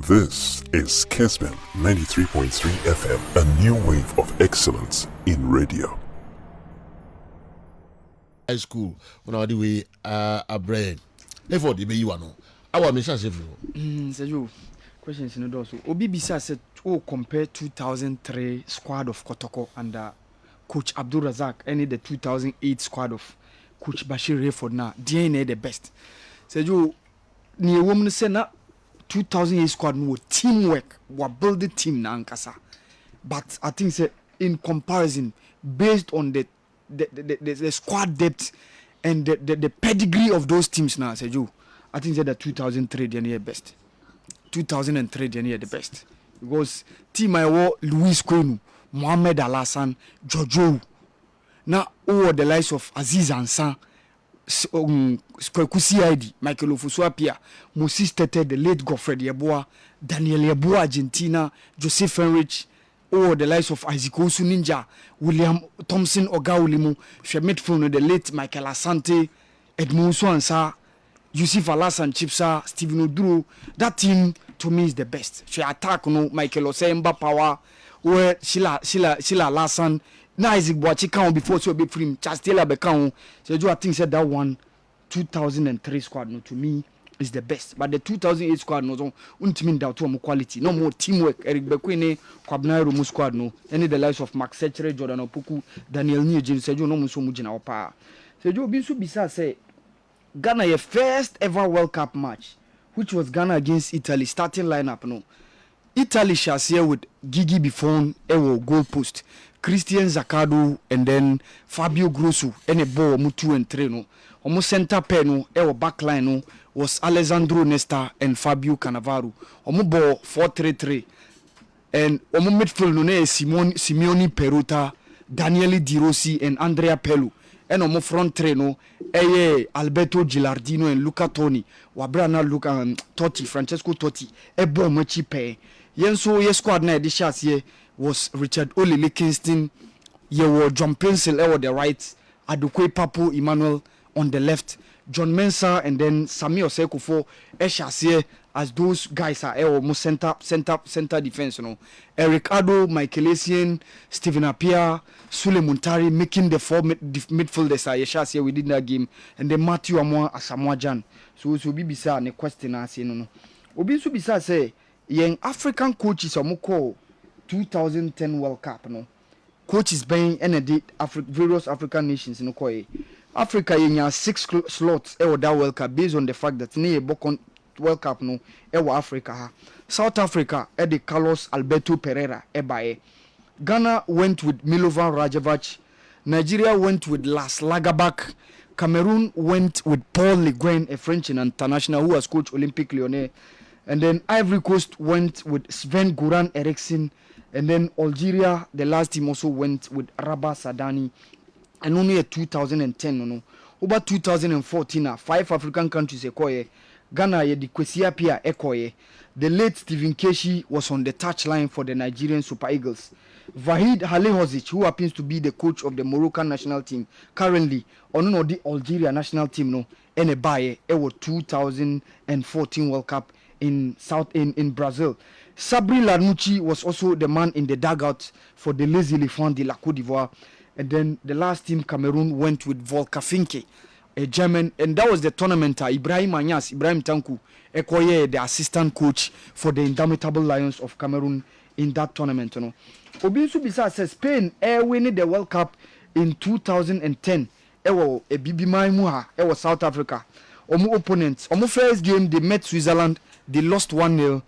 This is Kessben 93.3 FM, a new wave of excellence in radio. High school, when I do a brain. Therefore, the you know. Our mission is everyone. So you questions in the door. So Obibisa said, "Oh, compare 2003 squad of Kotoko and Coach Abdul Razak, any the 2008 squad of Coach Bashir Rayford now. DNA the best." So you, near woman say na 2008 squad no teamwork, we build the team na ankasa. But I think say in comparison, based on the squad depth and the pedigree of those teams now, say you, I think that 2003 the best. 2003 the best. Because team I were Luis Kwenu, Mohamed Alassan, Jojo. Now all the likes of Aziz Ansan, Kwekusi ID, Michael Ofusuapia, Moses Tete, the late Godfrey Yeboah, Daniel Yeboah, Argentina, Joseph Henrich, all the likes of Isaac Osu Ninja, William Thompson Ogaulimu, midfield, the late Michael Asante, Edmund Swansa, Yusuf Alasan Chipsa, Stephen Oduro. That team to me is the best. She attack Michael Osemba Power, where Sheila Alasan. Now Isaac Boachi count before so be free. Chastela Becount. So I think said that one 2003 squad no to me is the best. But the 2008 squad no untimin doubt to quality. No more teamwork. Eric Bekwene, Kwabna Romu squad no. Any the likes of Max Sechere, Jordan Opoku, Daniel Nugent, Sejo no muso mujina opa. Sejo Binsu Bisa say Ghana your first ever World Cup match, which was Ghana against Italy, starting lineup no. Italy shall see with Gigi Buffon, Ewo goal post, Christian Zaccardo, and then Fabio Grosso, and a ball Mutu and Treno. Omo center pair no, Ewo backline no, was Alessandro Nesta and Fabio Cannavaro. Omo ball 4-3-3. And omo midfield no ne Simeone Perota, Daniele Di Rossi, and Andrea Pello. And omo front three no, Alberto Gilardino and Luca Toni, Wabrana Luca Totti, Francesco Totti, Ebo Mochi Pe. Yenso ye squad na the shots here was Richard Olele Kingston, ye were John Pencil on the right, Adukwe Papu Emmanuel on the left, John Mensah and then Sami Osekufo Eshasier as those guys are almost center defense, you know. Eric Ado, Michael Essien, Stephen Appiah, Sule Muntari making the four midfielders Eshasier within that game, and then Matthew Amoa Asamoah Jan. So be bisa ne question as you know. Obi so bisa say young African coaches call 2010 World Cup no. Coaches being any various African nations no call Africa yenya 6 slots that World Cup based on the fact that ne bokon World Cup no Africa ha. South Africa the Carlos Alberto Pereira Ghana went with Milovan Rajevac, Nigeria went with Las Lagerbäck, Cameroon went with Paul Le Guen, a French international who has coached Olympique Lyonnais, and then Ivory Coast went with Sven Goran Eriksson, and then Algeria, the last team also went with Rabah Sadani, and only a 2010 no. Over 2014 5 African countries ekoye. Ghana ye di Kwesi Appiah ekoye. The late Stephen Keshi was on the touchline for the Nigerian Super Eagles. Vahid Halilhodzic, who happens to be the coach of the Moroccan national team, currently on the Algeria national team no, and a buy 2014 World Cup in Brazil. Sabri Lamouchi was also the man in the dugout for the Les Elephants de la Côte d'Ivoire. And then the last team, Cameroon, went with Volker Finke, a German, and that was the tournament. Ibrahim Tanku, Ekoye, the assistant coach for the Indomitable Lions of Cameroon in that tournament. You know. Obinsu Bisa says Spain winning the World Cup in 2010. Ewo a Bibi Maimuha, Ewo South Africa. Omo opponents, Omo first game they met Switzerland, they lost 1-0.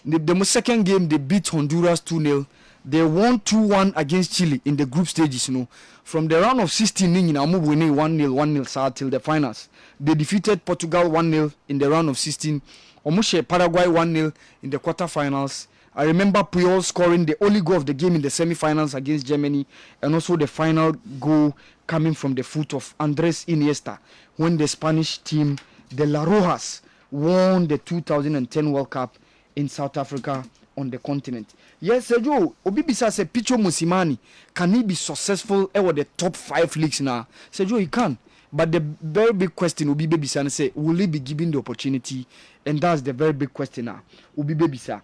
The second game they beat Honduras 2-0. They won 2-1 against Chile in the group stages, you know. From the round of 16 in Omo winning 1-0 till the finals. They defeated Portugal 1-0 in the round of 16. Omo Paraguay 1-0 in the quarterfinals. I remember Puyol scoring the only goal of the game in the semi-finals against Germany, and also the final goal coming from the foot of Andres Iniesta when the Spanish team, the La Rojas, won the 2010 World Cup in South Africa on the continent. Yes, Sergio, Obibisa said Picho Musimani, can he be successful over the top 5 leagues now? Sergio, he can. But the very big question will be baby son say, will he be given the opportunity? And that's the very big question now. Will be baby sir.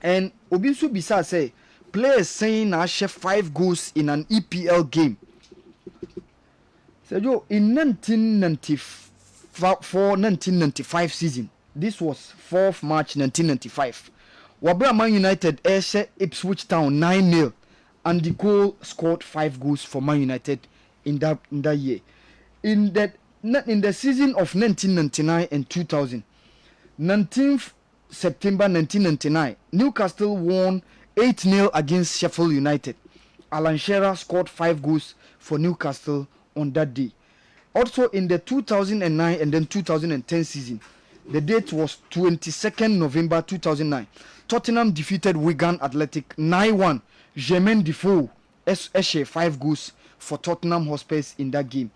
And Obisu Bisa say players saying I share 5 goals in an EPL game. So in 1994-1995 season, this was 4th March 1995. Wabra Man United share Ipswich Town 9-0, and the goal scored 5 goals for Man United in that year. In the season of 1999 and 2000, 19th September 1999, Newcastle won 8-0 against Sheffield United. Alan Shearer scored 5 goals for Newcastle on that day. Also in the 2009 and then 2010 season, the date was 22nd November 2009. Tottenham defeated Wigan Athletic 9-1. Jermaine Defoe shared 5 goals for Tottenham Hotspurs in that game.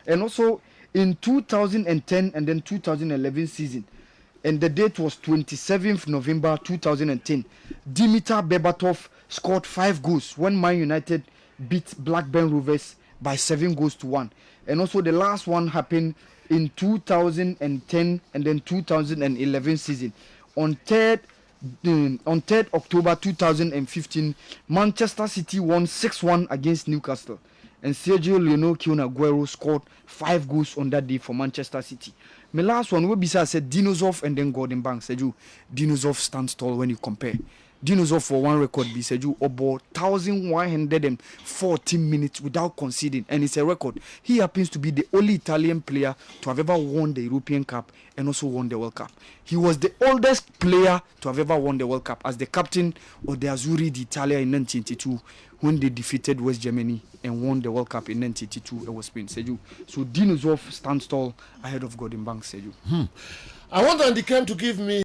And also in 2010 and then 2011 season, and the date was 27th November 2010, Dimitar Berbatov scored 5 goals when Man United beat Blackburn Rovers by 7-1. And also the last one happened in 2010 and then 2011 season. On 3rd October 2015, Manchester City won 6-1 against Newcastle. And Sergio Leone Aguero scored 5 goals on that day for Manchester City. My last one, we said Dinosaur and then Gordon Banks. Said you Dinosaur stands tall when you compare. Dinosaur for one record be said you about 1,114 minutes without conceding, and it's a record. He happens to be the only Italian player to have ever won the European Cup and also won the World Cup. He was the oldest player to have ever won the World Cup as the captain of the Azzurri d'Italia in 1982 when they defeated West Germany and won the World Cup in 1982. It was Spain. Said so Dinosaur stands tall ahead of Gordon Banks. Said I want Andy Kem to give me